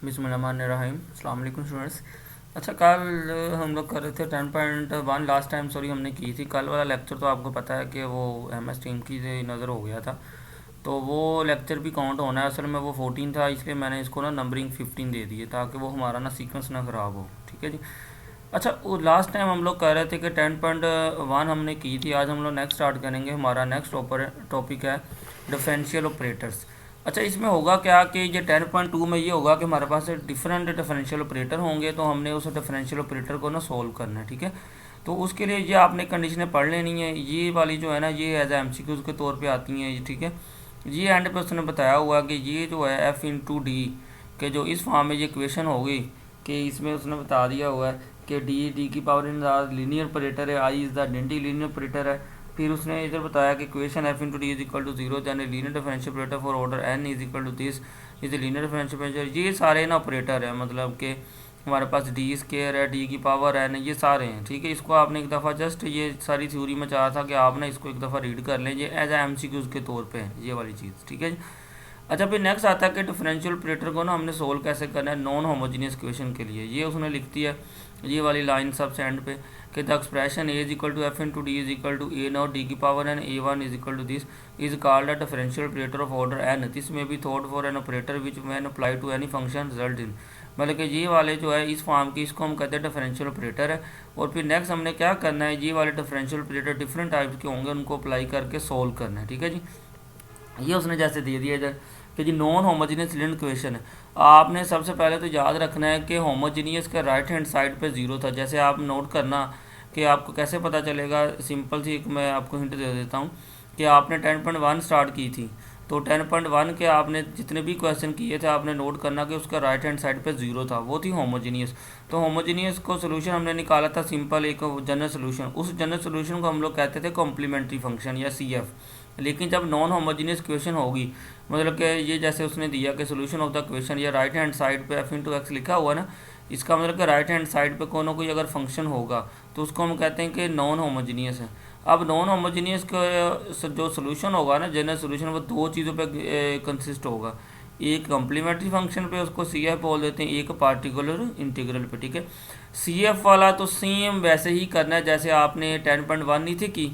बिस्मिल्लाहिर्रहमानिर्रहीम। अस्सलाम वालेकुम स्टूडेंट्स। अच्छा, कल हम लोग कर रहे थे 10.1 लास्ट टाइम सॉरी हमने की थी। कल वाला लेक्चर तो आपको पता है कि वो MS टीम की से नज़र हो गया था, तो वो लेक्चर भी काउंट होना है। असल में वो 14 था, इसलिए मैंने इसको ना नंबरिंग 15 दे दी है ताकि वो हमारा ना सीक्वेंस ना ख़राब हो। ठीक है जी। अच्छा, वो लास्ट टाइम हम लोग कह रहे थे कि 10.1 हमने की थी। आज हम लोग नेक्स्ट स्टार्ट करेंगे। हमारा नेक्स्ट टॉपिक है डिफरेंशियल ऑपरेटर्स। अच्छा, इसमें होगा क्या कि ये 10.2 में ये होगा कि हमारे पास डिफरेंट डिफरेंशियल ऑपरेटर होंगे, तो हमने उस डिफरेंशियल ऑपरेटर को ना सोल्व करना है। ठीक है, तो उसके लिए ये आपने कंडीशनें पढ़ लेनी है। ये वाली जो है ना, ये एज MCQs के तौर पे आती हैं। ठीक है, ये एंड पे उसने बताया हुआ कि ये जो है F/D के जो इस फॉर्म में ये इक्वेशन होगी कि इसमें उसने बता दिया हुआ है कि डी की पावर इन लीनियर ऑपरेटर है, I is the identity linear operator है। फिर उसने इधर बताया कि equation F/D is equal to 0 then linear differential operator for order n is equal to this is linear differential operator. ये सारे ना ऑपरेटर है, मतलब कि हमारे पास डी स्केयर है, डी की पावर n, ये सारे हैं। ठीक है, इसको आपने एक दफ़ा जस्ट ये सारी थ्योरी में चाहा था कि आप ना इसको एक दफ़ा रीड कर लें, ये एज MCQs के तौर पे है ये वाली चीज़। ठीक है जी। अच्छा, फिर नेक्स्ट आता है कि डिफरेंशियल ऑपरेटर को ना हमने सोल्व कैसे करना है नॉन होमोजीनियस इक्वेशन के लिए। ये उसने लिख दिया है ये वाली लाइन सबसे एंड पे कि the expression A is equal to F/D is equal to A naught D की power n A1 is equal to this is called a differential operator of order n। This may be thought for an operator which may apply to any function result in. मतलब कि ये वाले जो है इस form की, इसको हम कहते हैं डिफरेंशियल ऑपरेटर है। और फिर नेक्स्ट हमने क्या करना है, ये वाले डिफरेंशियल ऑपरेटर डिफरेंट टाइप्स के होंगे, उनको अप्लाई करके सोल्व करना है। ठीक है जी। ये उसने जैसे दे दिया इधर कि जी नॉन होमोजीनियस लिनियर इक्वेशन है। आपने सबसे पहले तो याद रखना है कि होमोजीनियस का राइट हैंड साइड पे ज़ीरो था। जैसे आप नोट करना कि आपको कैसे पता चलेगा, सिंपल सी एक मैं आपको हिंट दे देता हूँ कि आपने 10.1 स्टार्ट की थी, तो 10.1 के आपने जितने भी क्वेश्चन किए थे आपने नोट करना कि उसका राइट हैंड साइड पे ज़ीरो था, वो थी होमोजीनियस। तो होमोजीनियस को सोल्यूशन हमने निकाला था सिंपल एक जनरल सोल्यूशन। उस जनरल सोल्यूशन को हम लोग कहते थे कॉम्प्लीमेंट्री फंक्शन या CF। लेकिन जब नॉन होमोजीनियस क्वेश्चन होगी, मतलब कि ये जैसे उसने दिया कि सोल्यूशन ऑफ द क्वेश्चन, या राइट हैंड साइड पे F/X लिखा हुआ ना, इसका मतलब कि राइट हैंड साइड पे कोई ना कोई अगर फंक्शन होगा तो उसको हम कहते हैं कि नॉन होमोजीनियस है। अब नॉन होमोजीनियस का जो सोल्यूशन होगा ना, जनरल सोल्यूशन, वो दो चीज़ों पे कंसिस्ट होगा। एक कम्प्लीमेंट्री फंक्शन पे उसको CF बोल देते हैं, एक पार्टिकुलर इंटीग्रल पे। ठीक है, CF वाला तो सेम वैसे ही करना है जैसे आपने 10.1 नहीं थी कि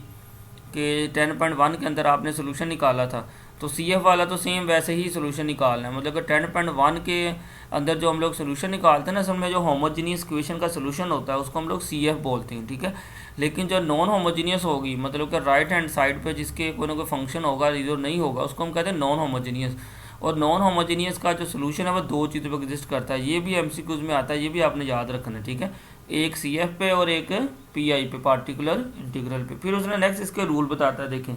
10.1 के अंदर आपने सोल्यूशन निकाला था, तो CF वाला तो सेम वैसे ही सोल्यूशन निकालना है। मतलब कि 10.1 के अंदर जो हम लोग सोल्यूशन निकालते हैं ना, असल में जो होमोजीनियस इक्वेशन का सोल्यूशन होता है उसको हम लोग CF बोलते हैं। ठीक है, लेकिन जो नॉन होमोजीनियस होगी, मतलब कि राइट हैंड साइड पे जिसके कोई ना कोई फंक्शन होगा, रीजो नहीं होगा, उसको हम कहते हैं नॉन होमोजीनियस। और नॉन होमोजीनियस का जो सोल्यूशन है वो दो चीज़ों पर एग्जिस्ट करता है। ये भी MCQs में आता है, ये भी आपने याद रखना है। ठीक है, एक CF पे और एक PI पे, पार्टिकुलर इंटीग्रल पे। फिर उसने नेक्स्ट इसके रूल बताता है। देखें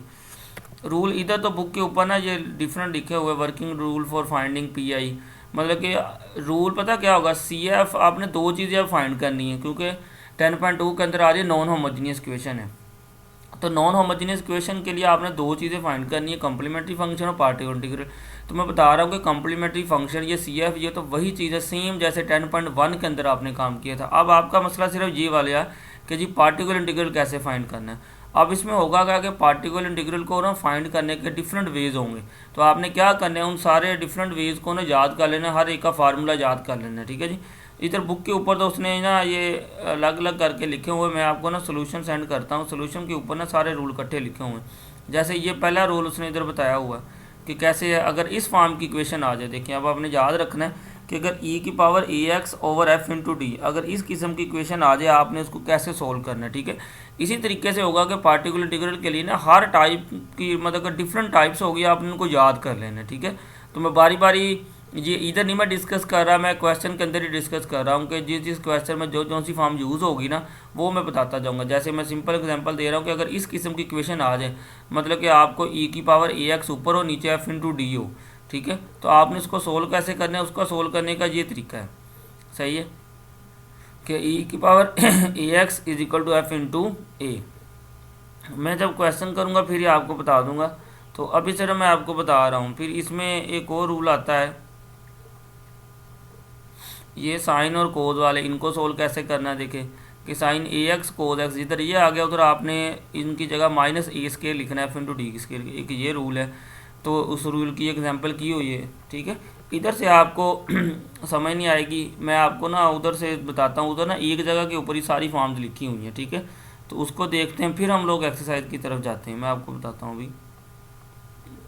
रूल इधर तो बुक के ऊपर ना ये डिफरेंट लिखे हुए, working rule for finding PI। मतलब कि रूल पता क्या होगा, CF आपने दो चीज़ें अब फाइंड करनी है, क्योंकि 10.2 के अंदर आ रही है नॉन होमोजीनियस इक्वेशन है। तो नॉन होमोजीनियस इक्वेशन के लिए आपने दो चीज़ें फाइंड करनी है, कम्प्लीमेंट्री फंक्शन और पार्टिकुलर इंटीग्रल। तो मैं बता रहा हूँ कि कम्प्लीमेंट्री फंक्शन ये CF, ये तो वही चीज़ है सेम जैसे 10.1 के अंदर आपने काम किया था। अब आपका मसला सिर्फ ये वाला है कि जी पार्टिकुलर इंटीग्रल कैसे फाइंड करना है। अब इसमें होगा क्या कि पार्टिकुलर इंटीग्रल को ना फाइंड करने के डिफरेंट वेज होंगे, तो आपने क्या करना है, उन सारे डिफरेंट वेज को ना याद कर लेना, हर एक का फार्मूला याद कर लेना। ठीक है जी। इधर बुक के ऊपर तो उसने ना ये अलग अलग करके लिखे हुए, मैं आपको ना सोल्यूशन सेंड करता हूँ। सोल्यूशन के ऊपर ना सारे रूल इकट्ठे लिखे हुए हैं। जैसे ये पहला रूल उसने इधर बताया हुआ है कि कैसे अगर इस फॉर्म की इक्वेशन आ जाए। देखिए, अब आपने याद रखना है कि अगर e की पावर AX ओवर F/D, अगर इस किस्म की इक्वेशन आ जाए, आपने उसको कैसे सोल्व करना है। ठीक है, इसी तरीके से होगा कि पार्टिकुलर इंटीग्रल के लिए ना हर टाइप की, मतलब डिफरेंट टाइप्स होगी, आपने उनको याद कर लेना है। ठीक है, तो मैं बारी बारी ये इधर नहीं मैं डिस्कस कर रहा, मैं क्वेश्चन के अंदर ही डिस्कस कर रहा हूँ कि जिस जिस क्वेश्चन में जो सी फॉर्म यूज़ होगी ना, वो मैं बताता जाऊँगा। जैसे मैं सिंपल एग्जांपल दे रहा हूँ कि अगर इस किस्म की इक्वेशन आ जाए, मतलब कि आपको e की पावर AX ऊपर हो, नीचे F/D हो। ठीक है, तो आपने उसको सोल्व कैसे करना है, उसका सोल्व करने का ये तरीका है। सही है कि e की power AX is equal to F/A। मैं जब क्वेश्चन करूँगा फिर ये आपको बता दूंगा, तो अभी सिर्फ मैं आपको बता रहा हूँ। फिर इसमें एक और रूल आता है, ये साइन और कोज वाले, इनको सोल्व कैसे करना है। देखें कि साइन AX कोज X, इधर ये आ गया, उधर आपने इनकी जगह -A स्केयर लिखना है F/D स्केयर, एक ये रूल है। तो उस रूल की एग्जांपल की हुई है। ठीक है, इधर से आपको समझ नहीं आएगी, मैं आपको ना उधर से बताता हूँ। उधर ना एक जगह के ऊपर ही सारी फॉर्म्स लिखी हुई हैं, ठीक है। तो उसको देखते हैं, फिर हम लोग एक्सरसाइज की तरफ जाते हैं। मैं आपको बताता हूँ अभी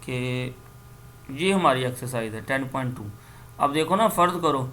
कि ये हमारी एक्सरसाइज है 10.2। अब देखो ना, फ़र्ज करो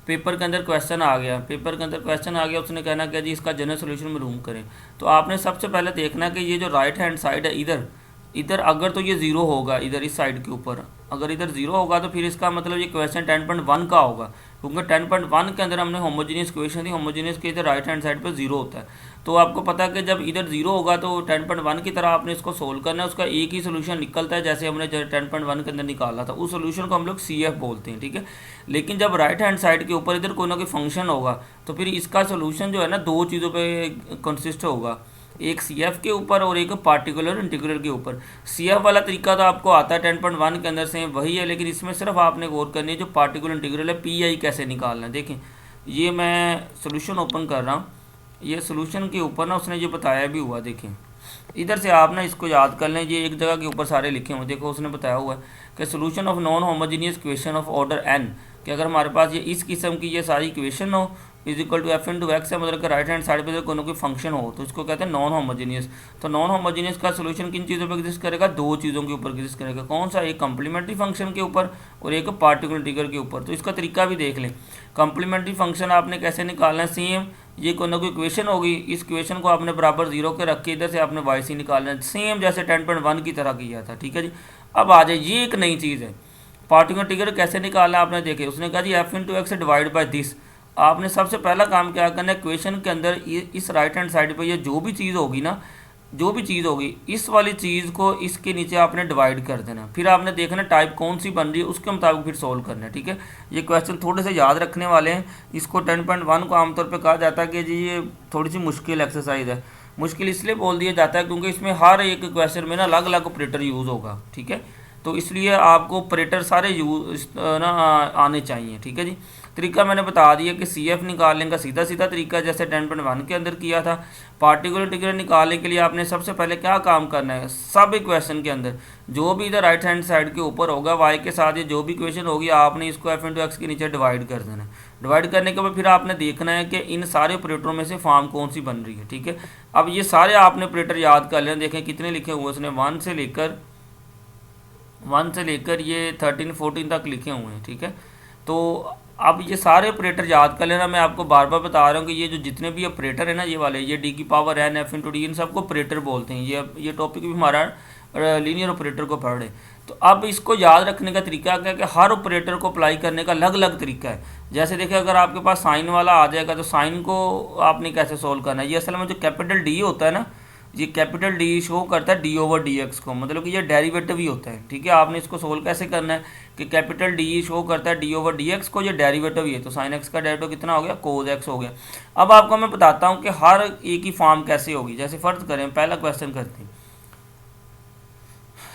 पेपर के अंदर क्वेश्चन आ गया, पेपर के अंदर क्वेश्चन आ गया, उसने कहना कि जी इसका जनरल सोल्यूशन में रूम करें। तो आपने सबसे पहले देखना कि ये जो राइट हैंड साइड है इधर, इधर अगर तो ये ज़ीरो होगा, इधर इस साइड के ऊपर अगर इधर ज़ीरो होगा तो फिर इसका मतलब ये क्वेश्चन 10.1 का होगा, क्योंकि 10.1 के अंदर हमने होमोजीनियस क्वेश्चन थी, होमोजीनियस के इधर राइट हैंड साइड पर ज़ीरो होता है। तो आपको पता है कि जब इधर ज़ीरो होगा तो 10.1 की तरह आपने इसको सोल्व करना है, उसका एक ही सोल्यूशन निकलता है, जैसे हमने 10.1 के अंदर निकाला था उस सोल्यूशन को हम लोग CF बोलते हैं, ठीक है। लेकिन जब राइट हैंड साइड के ऊपर इधर कोई ना कोई फंक्शन होगा तो फिर इसका सोल्यूशन जो है ना दो चीज़ों पे कंसिस्ट होगा, एक CF के ऊपर और एक पार्टिकुलर इंटीग्रल के ऊपर। CF वाला तरीका तो आपको आता है 10.1 के अंदर से वही है, लेकिन इसमें सिर्फ आपने गौर करनी है जो पार्टिकुलर इंटीग्रल है PI कैसे निकालना है। देखें ये मैं सोल्यूशन ओपन कर रहा हूँ, ये सोल्यूशन के ऊपर ना उसने ये बताया भी हुआ। देखें इधर से आप ना इसको याद कर लें, ये एक जगह के ऊपर सारे लिखे हुए। देखो उसने बताया हुआ है कि solution of non homogeneous equation of order n, कि अगर हमारे पास ये इस किस्म की ये सारी इक्वेशन हो is equal to F into X है, मतलब कि राइट हैंड साइड पे कोई ना कोई फंक्शन हो तो इसको कहते हैं नॉन होमोजीनियस। तो नॉन होमोजीनियस का सोल्यूशन किन चीज़ों पे एग्जिस्ट करेगा, दो चीज़ों के ऊपर एग्जिस्ट करेगा। कौन सा, एक कम्प्लीमेंट्री फंक्शन के ऊपर और एक पार्टिकुलर इंटीग्रल के ऊपर। तो इसका तरीका भी देख लें। कम्प्लीमेंट्री फंक्शन आपने कैसे निकालना है, सेम ये कोई ना कोई इक्वेशन होगी, इस इक्वेशन को आपने बराबर जीरो के रख के इधर से आपने वाई सी निकालना है, सेम जैसे 10.1 की तरह किया था, ठीक है जी। अब आ जाए, ये एक नई चीज़ है, पार्टिकुलर इंटीग्रल कैसे निकालना है आपने देखे। उसने कहा G F into X divide by this. आपने सबसे पहला काम क्या करना है, इक्वेशन के अंदर इस राइट हैंड साइड पे ये जो भी चीज़ होगी ना, जो भी चीज़ होगी इस वाली चीज़ को इसके नीचे आपने डिवाइड कर देना। फिर आपने देखना टाइप कौन सी बन रही है उसके मुताबिक फिर सोल्व करना है, ठीक है। ये क्वेश्चन थोड़े से याद रखने वाले हैं। इसको 10.1 को आमतौर पे कहा जाता है कि जी ये थोड़ी सी मुश्किल एक्सरसाइज है। मुश्किल इसलिए बोल दिया जाता है क्योंकि इसमें हर एक क्वेश्चन में ना अलग अलग ऑपरेटर यूज़ होगा, ठीक है। तो इसलिए आपको ऑपरेटर सारे यूज ना आने चाहिए, ठीक है जी। तरीका मैंने बता दिया कि CF निकालने का सीधा सीधा तरीका जैसे 10.1 के अंदर किया था। पार्टिकुलर इंटीग्रल निकालने के लिए आपने सबसे पहले क्या काम करना है, सब इक्वेशन के अंदर जो भी इधर राइट हैंड साइड के ऊपर होगा y के साथ ये जो भी इक्वेशन होगी आपने इसको f इंटू एक्स के नीचे डिवाइड कर देना है। डिवाइड करने के बाद फिर आपने देखना है कि इन सारे ऑपरेटरों में से फॉर्म कौन सी बन रही है, ठीक है। अब ये सारे आपने ऑपरेटर याद कर लेना। देखें कितने लिखे हुए उसने, 1 से लेकर ये 13-14 तक लिखे हुए हैं, ठीक है। तो अब ये सारे ऑपरेटर याद कर लेना। मैं आपको बार बार बता रहा हूँ कि ये जो जितने भी ऑपरेटर है ना, ये वाले, ये d की power n f into D, इन सबको ऑपरेटर बोलते हैं। ये टॉपिक भी हमारा लीनियर ऑपरेटर को पढ़ रहे। तो अब इसको याद रखने का तरीका क्या है कि हर ऑपरेटर को अप्लाई करने का अलग अलग तरीका है। जैसे देखिए अगर आपके पास साइन वाला आ जाएगा तो साइन को आपने कैसे सोल्व करना है। ये असल में जो कैपिटल D होता है ना, ये कैपिटल D शो करता है d ओवर डी एक्स को, मतलब कि ये डेरिवेटिव ही होता है, ठीक है। आपने इसको सोल्व कैसे करना है कि कैपिटल D शो करता है d ओवर डी एक्स को, ये डेरिवेटिव ही है। तो साइन एक्स का डेरिवेटिव कितना हो गया, कोज एक्स हो गया। अब आपको मैं बताता हूँ कि हर एक ही फॉर्म कैसे होगी। जैसे फर्ज करें, पहला क्वेश्चन करते हैं।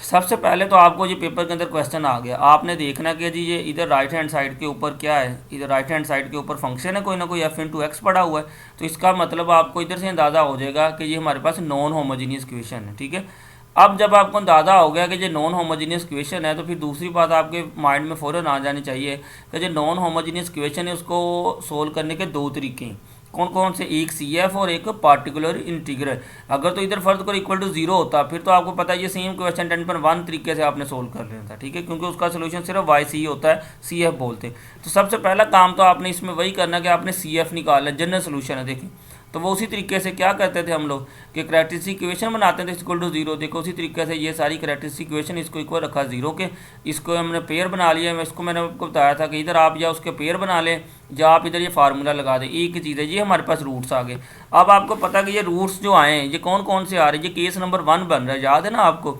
सबसे पहले तो आपको ये पेपर के अंदर क्वेश्चन आ गया, आपने देखना कि जी ये इधर राइट हैंड साइड के ऊपर क्या है, इधर राइट हैंड साइड के ऊपर फंक्शन है कोई ना कोई f इंटू एक्स पड़ा हुआ है। तो इसका मतलब आपको इधर से अंदाज़ा हो जाएगा कि ये हमारे पास नॉन होमोजीनियस इक्वेशन है, ठीक है। अब जब आपको अंदाज़ा हो गया कि ये नॉन होमोजीनियस इक्वेशन है तो फिर दूसरी बात आपके माइंड में फ़ौरन आ जानी चाहिए कि जो नॉन होमोजीनियस इक्वेशन है उसको सोल्व करने के दो तरीके हैं। कौन कौन से, एक CF और एक पार्टिकुलर इंटीग्रल। अगर तो इधर फर्ज करो इक्वल टू जीरो होता फिर तो आपको पता है ये सेम क्वेश्चन 10.1 तरीके से आपने सोल्व कर लेना था, ठीक है, क्योंकि उसका सोल्यूशन सिर्फ YC होता है, CF बोलते हैं। तो सबसे पहला काम तो आपने इसमें वही करना कि आपने CF निकालना, जनरल सोल्यूशन है। देखिए तो वो उसी तरीके से क्या करते थे हम लोग कि करैक्टरिस्टिक इक्वेशन बनाते थे इक्वल टू जीरो। देखो उसी तरीके से ये सारी करैक्टरिस्टिक इक्वेशन इसको इक्वल रखा जीरो के, इसको हमने पेयर बना लिया। मैं इसको मैंने आपको बताया था कि इधर आप या उसके पेयर बना लें या आप इधर ये फार्मूला लगा दें, एक ही चीज़ है। ये हमारे पास रूट्स आ गए। अब आपको पता कि ये रूट्स जो आए हैं ये कौन कौन से आ रहे हैं, ये केस नंबर 1 बन रहा है, याद है ना आपको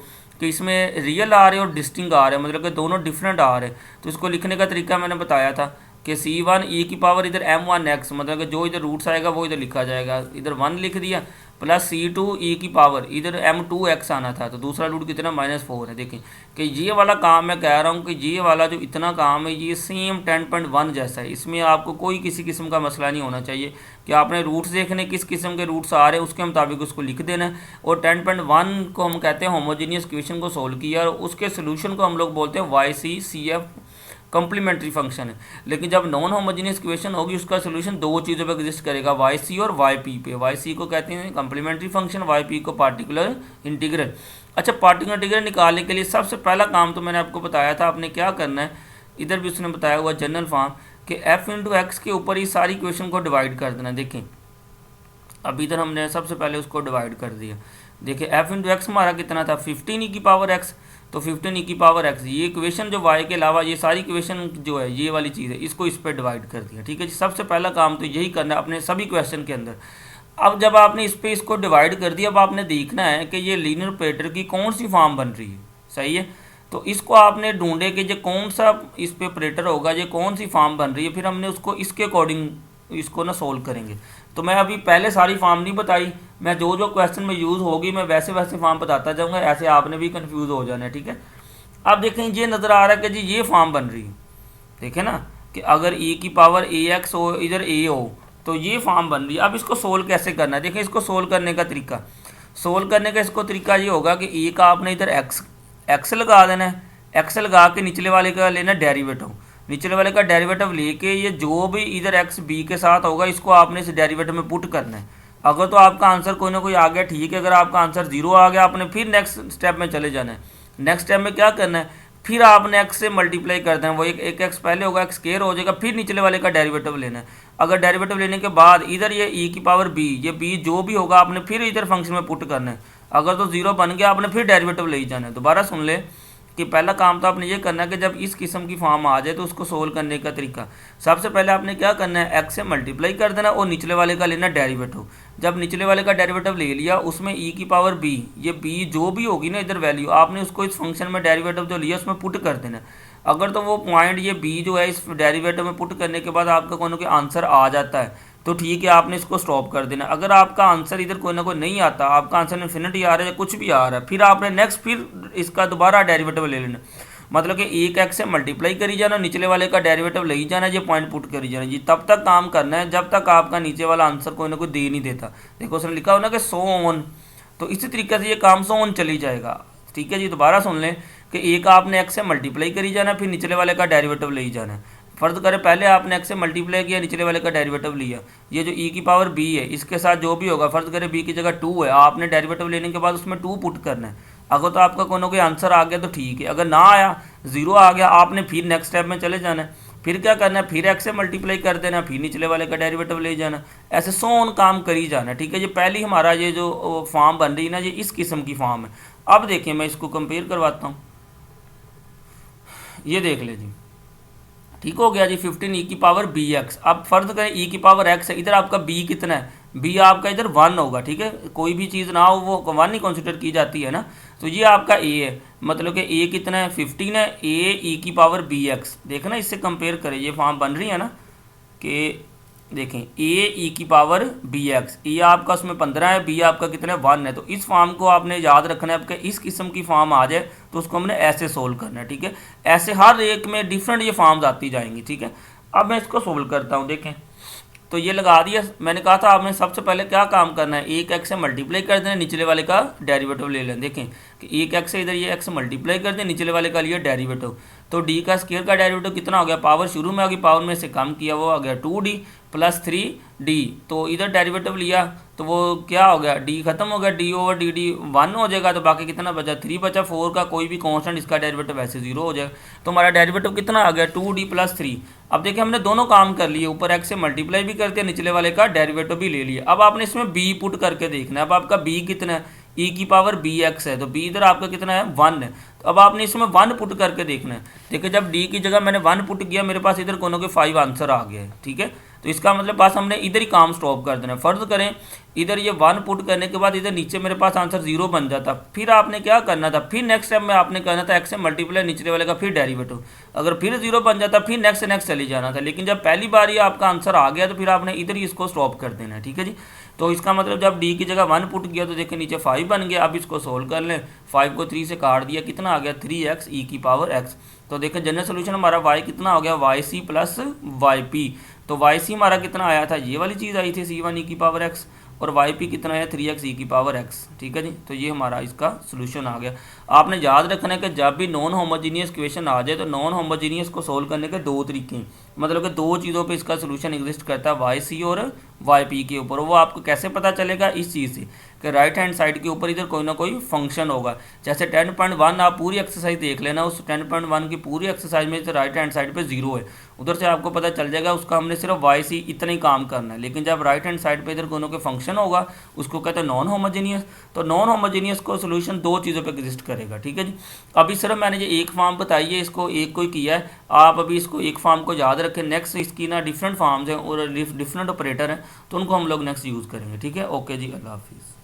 कि इसमें रियल आ रहे हैं और डिस्टिंग आ रहे हैं, मतलब कि दोनों डिफरेंट आ रहे हैं। तो इसको लिखने का तरीका मैंने बताया था कि C1 e की पावर इधर m1x, मतलब कि जो इधर रूट्स आएगा वो इधर लिखा जाएगा, इधर 1 लिख दिया, प्लस C2 e की पावर इधर m2x आना था, तो दूसरा रूट कितना -4 है। देखें कि ये वाला काम मैं कह रहा हूँ कि ये वाला जो इतना काम है ये सेम 10.1 जैसा है। इसमें आपको कोई किसी किस्म का मसला नहीं होना चाहिए कि आपने रूट्स देखने किस किस्म के रूट्स आ रहे हैं उसके मुताबिक उसको लिख देना है। और 10.1 को हम कहते हैं होमोजीनियस इक्वेशन को सोल्व किया और उसके सोल्यूशन को हम लोग बोलते हैं YC CF कम्प्लीमेंट्री फंक्शन है। लेकिन जब नॉन होमोजीनियस इक्वेशन होगी उसका सोल्यूशन दो चीज़ों पे एग्जिस्ट करेगा, वाई सी और वाई पी पे। वाई सी को कहते हैं कम्प्लीमेंट्री फंक्शन, वाई पी को पार्टिकुलर इंटीग्रल। अच्छा, पार्टिकुलर इंटीग्रल निकालने के लिए सबसे पहला काम तो मैंने आपको बताया था, आपने क्या करना है, इधर भी उसने बताया हुआ जनरल फॉर्म कि एफ इंटू एक्स के ऊपर ही सारी इक्वेशन को डिवाइड कर देना। देखें अब इधर हमने सबसे पहले उसको डिवाइड कर दिया। देखिए एफ इंटू एक्स हमारा कितना था 15 ई की पावर एक्स, तो 15 ई की पावर एक्स ये इक्वेशन जो वाई के अलावा ये सारी इक्वेशन जो है ये वाली चीज़ है इसको इस पर डिवाइड कर दिया। ठीक है जी, सबसे पहला काम तो यही करना है अपने सभी क्वेश्चन के अंदर। अब जब आपने इस पर इसको डिवाइड कर दिया, अब आपने देखना है कि ये लीनियर ऑपरेटर की कौन सी फॉर्म बन रही है। सही है, तो इसको आपने ढूंढे कि ये कौन सा इस पे ऑपरेटर होगा, ये कौन सी फॉर्म बन रही है, फिर हमने उसको इसके अकॉर्डिंग इसको ना सोल्व करेंगे। तो मैं अभी पहले सारी फॉर्म नहीं बताई, मैं जो जो क्वेश्चन में यूज़ होगी मैं वैसे वैसे फॉर्म बताता जाऊँगा, ऐसे आपने भी कन्फ्यूज़ हो जाना है। ठीक है, अब देखें ये नज़र आ रहा है कि जी ये फॉर्म बन रही है। देखें ना कि अगर e की पावर ए एक्स हो, इधर a हो, तो ये फॉर्म बन रही है। अब इसको सोल्व कैसे करना है, देखें इसको सोल्व करने का तरीका, सोल्व करने का इसको तरीका ये होगा कि a का आपने इधर x लगा देना है, x लगा के निचले वाले का लेना डेरिवेटिव, निचले वाले का डेरिवेटिव लेके ये जो भी इधर x b के साथ होगा इसको आपने इस डेरिवेटिव में पुट करना है। अगर तो आपका आंसर कोई ना कोई आ गया ठीक है, अगर आपका आंसर 0 आ गया आपने फिर नेक्स्ट स्टेप में चले जाना है। नेक्स्ट स्टेप में क्या करना है, फिर आपने x से मल्टीप्लाई कर देना, वो एक x पहले होगा, x स्क्वायर हो जाएगा, फिर निचले वाले का डेरिवेटिव लेना है। अगर डेरिवेटिव लेने के बाद इधर ये e की पावर b, ये b जो भी होगा आपने फिर इधर फंक्शन में पुट करना है। अगर तो 0 बन गया आपने फिर डेरिवेटिव ले ही जाना है। दोबारा सुन ले कि पहला काम तो आपने ये करना है कि जब इस किस्म की फॉर्म आ जाए तो उसको सोल्व करने का तरीका, सबसे पहले आपने क्या करना है, x से मल्टीप्लाई कर देना और निचले वाले का लेना डेरिवेटिव। जब निचले वाले का डेरिवेटिव ले लिया उसमें e की पावर b, ये b जो भी होगी ना इधर वैल्यू आपने उसको इस फंक्शन में डेरिवेटिव जो लिया उसमें पुट कर देना। अगर तो वो पॉइंट ये b जो है इस डेरिवेटिव में पुट करने के बाद आपका कोई ना कोई आंसर आ जाता है तो ठीक है, आपने इसको स्टॉप कर देना। अगर आपका आंसर इधर कोई ना कोई नहीं आता, आपका आंसर इन्फिनिटी आ रहा है या कुछ भी आ रहा है, फिर आपने नेक्स्ट फिर इसका दोबारा डेरिवेटिव ले लेना। मतलब कि एक एक्स से मल्टीप्लाई करी जाना, निचले वाले का डेरिवेटिव ले ही जाना, ये पॉइंट पुट करी जाना जी। तब तक काम करना है जब तक आपका नीचे वाला आंसर कोई ना कोई दे नहीं देता। देखो उसने लिखा हो ना कि सो ऑन, तो इसी तरीके से ये काम सो ऑन चली जाएगा। ठीक है जी, दोबारा सुन लें कि एक आपने एक्स से मल्टीप्लाई करी जाना, फिर निचले वाले का डेरिवेटिव ले ही जाना है। फर्ज करें पहले आपने एक्स से मल्टीप्लाई किया, निचले वाले का डेरिवेटिव लिया, ये जो e की पावर b है इसके साथ जो भी होगा, फर्ज करें b की जगह 2 है, आपने डेरिवेटिव लेने के बाद उसमें 2 पुट करना है। अगर तो आपका कोई ना कोई आंसर आ गया तो ठीक है, अगर ना आया 0 आ गया आपने फिर नेक्स्ट स्टेप में चले जाना है। फिर क्या करना है, फिर एक्स से मल्टीप्लाई कर देना, फिर निचले वाले का डेरिवेटिव ले जाना, ऐसे सो ऑन काम करी जाना। ठीक है, ये पहली हमारा ये जो फॉर्म बन रही है ना, ये इस किस्म की फॉर्म है। अब देखिए मैं इसको कंपेयर करवाता हूँ, ये देख ले जी, ठीक हो गया जी 15 ई की पावर बी एक्स। अब फर्ज करें ई की पावर एक्स है, इधर आपका बी कितना है, बी आपका इधर 1 होगा। ठीक है, कोई भी चीज़ ना हो वो 1 ही कंसिडर की जाती है ना, तो ये आपका ए है, मतलब कि ए कितना है 15 है, ए ई की पावर बी एक्स। देखना इससे कंपेयर करें, ये फॉर्म बन रही है ना कि देखें ए ई की पावर बी एक्स, ए आपका उसमें 15 है, बी आपका कितना है 1 है। तो इस फॉर्म को आपने याद रखना है, आपके इस किस्म की फॉर्म आ जाए तो उसको हमने ऐसे सोल्व करना है। ठीक है, ऐसे हर एक में डिफरेंट ये फॉर्म्स आती जाएंगी। ठीक है, अब मैं इसको सोल्व करता हूँ। देखें तो ये लगा दिया, मैंने कहा था आपने सबसे पहले क्या काम करना है, एक एक्स से मल्टीप्लाई कर देना, निचले वाले का डेरिवेटिव ले लें। देखें कि एक एक्स से इधर ये एक्स मल्टीप्लाई कर दें, निचले वाले का लिए डेरिवेटिव, तो डी का स्क्वायर का डेरिवेटिव कितना हो गया, पावर शुरू में आ गई, पावर में से कम किया वो आ गया 2d प्लस 3d। तो इधर डेरिवेटिव लिया तो वो क्या हो गया, d खत्म हो गया, d ओवर डी 1 हो जाएगा, तो बाकी कितना बचा 3 बचा, 4 का कोई भी कांस्टेंट इसका डेरिवेटिव ऐसे 0 हो जाएगा। तो हमारा डेरिवेटिव कितना आ गया 2d प्लस 3। अब देखिए हमने दोनों काम कर लिए, ऊपर x से मल्टीप्लाई भी कर दिया, निचले वाले का डेरिवेटिव भी ले लिया। अब आपने इसमें b पुट करके देखना है। अब आपका b कितना है, e की पावर बी एक्स है, तो b इधर आपका कितना है 1 है। तो अब आपने इसमें 1 पुट करके देखना है। देखिए जब d की जगह मैंने 1 पुट किया, मेरे पास इधर कोनों के 5 आंसर आ गया है। ठीक है, तो इसका मतलब बस हमने इधर ही काम स्टॉप कर देना है। फर्ज करें इधर ये 1 पुट करने के बाद इधर नीचे मेरे पास आंसर 0 बन जाता, फिर आपने क्या करना था, फिर नेक्स्ट स्टेप में आपने करना था एक्स से मल्टीप्लाई निचले वाले का फिर डेरिवेटिव, अगर फिर 0 बन जाता फिर नेक्स्ट चली जाना था। लेकिन जब पहली बार ये आपका आंसर आ गया तो फिर आपने इधर ही इसको स्टॉप कर देना है। ठीक है जी, तो इसका मतलब जब डी की जगह 1 पुट किया तो देखिए नीचे 5 बन गया। अब इसको सोल्व कर लें, 5 को 3 से काट दिया, कितना आ गया 3x ई की पावर x। तो देखें जनरल सोल्यूशन हमारा y कितना हो गया Y C plus Y P. तो वाई सी हमारा कितना आया था, ये वाली चीज़ आई थी c1 ई की पावर x, और वाई पी कितना है 3x ई की पावर x, ठीक है जी। तो ये हमारा इसका सोल्यूशन आ गया। आपने याद रखना है कि जब भी नॉन होमोजीनियस क्वेश्चन आ जाए तो नॉन होमोजीनियस को सोल्व करने के दो तरीके हैं, मतलब कि दो चीज़ों पे इसका सोल्यूशन एग्जिस्ट करता है, वाई सी और वाई पी के ऊपर। वो आपको कैसे पता चलेगा? इस चीज़ से कि राइट हैंड साइड के ऊपर इधर कोई ना कोई फंक्शन होगा। जैसे 10.1 आप पूरी एक्सरसाइज देख लेना, उस 10.1 की पूरी एक्सरसाइज में राइट हैंड साइड पे जीरो है, उधर से आपको पता चल जाएगा उसका हमने सिर्फ वाई सी इतना ही काम करना है। लेकिन जब राइट हैंड साइड पे इधर कोई ना कोई फंक्शन होगा उसको कहते हैं नॉन होमोजीनियस। तो नॉन होमोजीनियस को सोल्यूशन दो चीज़ों पे एग्जिस्ट करेगा, ठीक है जी। अभी सिर्फ मैंने ये एक फॉर्म बताई है, इसको एक को ही किया है, आप अभी इसको एक फॉर्म को याद रखें। नेक्स्ट इसकी ना डिफरेंट फॉर्म्स हैं और डिफरेंट ऑपरेटर हैं, तो उनको हम लोग नेक्स्ट यूज़ करेंगे, ठीक है। ओके जी, अल्लाह हाफिज़।